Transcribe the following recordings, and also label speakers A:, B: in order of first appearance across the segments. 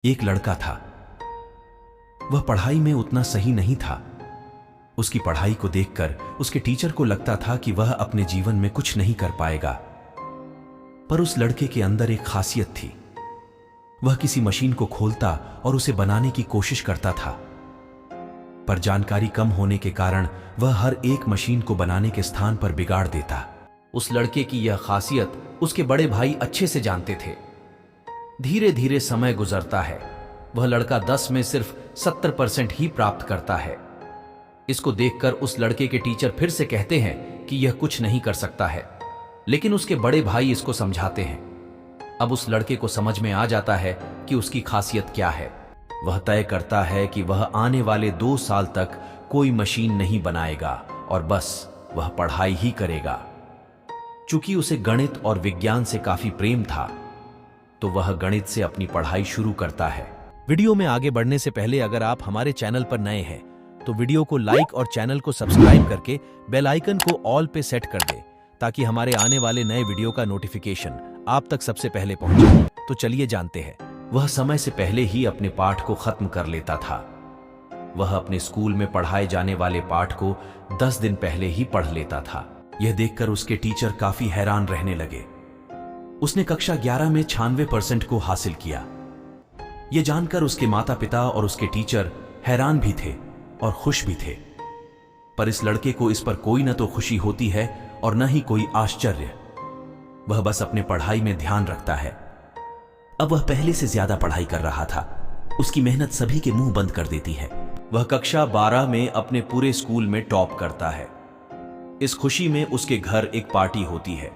A: एक लड़का था। वह पढ़ाई में उतना सही नहीं था। उसकी पढ़ाई को देखकर उसके टीचर को लगता था कि वह अपने जीवन में कुछ नहीं कर पाएगा। पर उस लड़के के अंदर एक खासियत थी। वह किसी मशीन को खोलता और उसे बनाने की कोशिश करता था, पर जानकारी कम होने के कारण वह हर एक मशीन को बनाने के स्थान पर बिगाड़ देता।
B: उस लड़के की यह खासियत उसके बड़े भाई अच्छे से जानते थे। धीरे धीरे समय गुजरता है। वह लड़का 10 में सिर्फ 70% ही प्राप्त करता है। इसको देखकर उस लड़के के टीचर फिर से कहते हैं कि यह कुछ नहीं कर सकता है, लेकिन उसके बड़े भाई इसको समझाते हैं। अब उस लड़के को समझ में आ जाता है कि उसकी खासियत क्या है। वह तय करता है कि वह आने वाले 2 साल तक कोई मशीन नहीं बनाएगा और बस वह पढ़ाई ही करेगा। चूंकि उसे गणित और विज्ञान से काफी प्रेम था, तो वह गणित से अपनी पढ़ाई शुरू करता है।
C: वीडियो में आगे बढ़ने से पहले अगर आप हमारे चैनल पर नए हैं तो वीडियो को लाइक और चैनल को सब्सक्राइब करके बेल आइकन को ऑल पे सेट कर दें, ताकि हमारे आने वाले नए वीडियो का नोटिफिकेशन आप तक सबसे पहले पहुंचे। तो चलिए जानते हैं।
A: वह समय से पहले ही अपने पाठ को खत्म कर लेता था। वह अपने स्कूल में पढ़ाए जाने वाले पाठ को 10 दिन पहले ही पढ़ लेता था। यह देखकर उसके टीचर काफी हैरान रहने लगे। उसने कक्षा 11 में 96% को हासिल किया। यह जानकर उसके माता पिता और उसके टीचर हैरान भी थे और खुश भी थे। पर इस लड़के को इस पर कोई न तो खुशी होती है और न ही कोई आश्चर्य। वह बस अपने पढ़ाई में ध्यान रखता है। अब वह पहले से ज्यादा पढ़ाई कर रहा था। उसकी मेहनत सभी के मुंह बंद कर देती है। वह कक्षा 12 में अपने पूरे स्कूल में टॉप करता है। इस खुशी में उसके घर एक पार्टी होती है।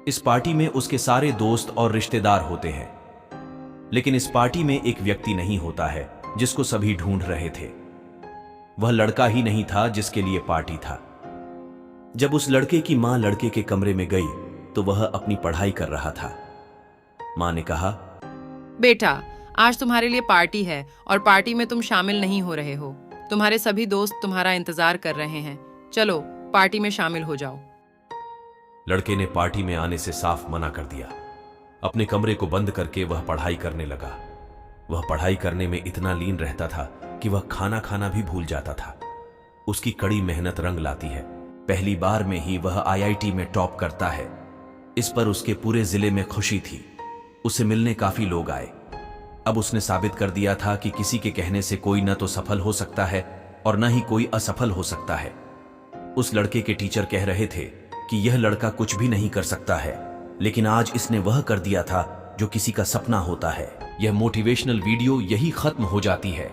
A: इस पार्टी में उसके सारे दोस्त और रिश्तेदार होते हैं, लेकिन इस पार्टी में एक व्यक्ति नहीं होता है जिसको सभी ढूंढ रहे थे। वह लड़का ही नहीं था जिसके लिए पार्टी था। जब उस लड़के की मां लड़के के कमरे में गई तो वह अपनी पढ़ाई कर रहा था। मां ने कहा,
D: बेटा, आज तुम्हारे लिए पार्टी है और पार्टी में तुम शामिल नहीं हो रहे हो। तुम्हारे सभी दोस्त तुम्हारा इंतजार कर रहे हैं। चलो पार्टी में शामिल हो जाओ।
A: लड़के ने पार्टी में आने से साफ मना कर दिया। अपने कमरे को बंद करके वह पढ़ाई करने लगा। वह पढ़ाई करने में इतना लीन रहता था कि वह खाना खाना भी भूल जाता था। उसकी कड़ी मेहनत रंग लाती है। पहली बार में ही वह आईआईटी में टॉप करता है। इस पर उसके पूरे जिले में खुशी थी। उसे मिलने काफी लोग आए। अब उसने साबित कर दिया था कि किसी के कहने से कोई न तो सफल हो सकता है और न ही कोई असफल हो सकता है। उस लड़के के टीचर कह रहे थे कि यह लड़का कुछ भी नहीं कर सकता है, लेकिन आज इसने वह कर दिया था जो किसी का सपना होता है। यह मोटिवेशनल वीडियो यही खत्म हो जाती है।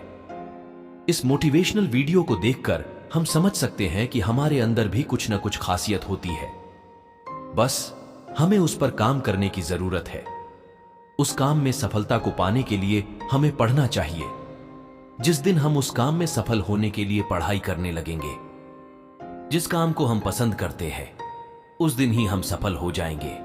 A: इस मोटिवेशनल वीडियो को देखकर हम समझ सकते हैं कि हमारे अंदर भी कुछ न कुछ खासियत होती है। बस हमें उस पर काम करने की जरूरत है। उस काम में सफलता को पाने के लिए हमें पढ़ना चाहिए। जिस दिन हम उस काम में सफल होने के लिए पढ़ाई करने लगेंगे, जिस काम को हम पसंद करते हैं, उस दिन ही हम सफल हो जाएंगे।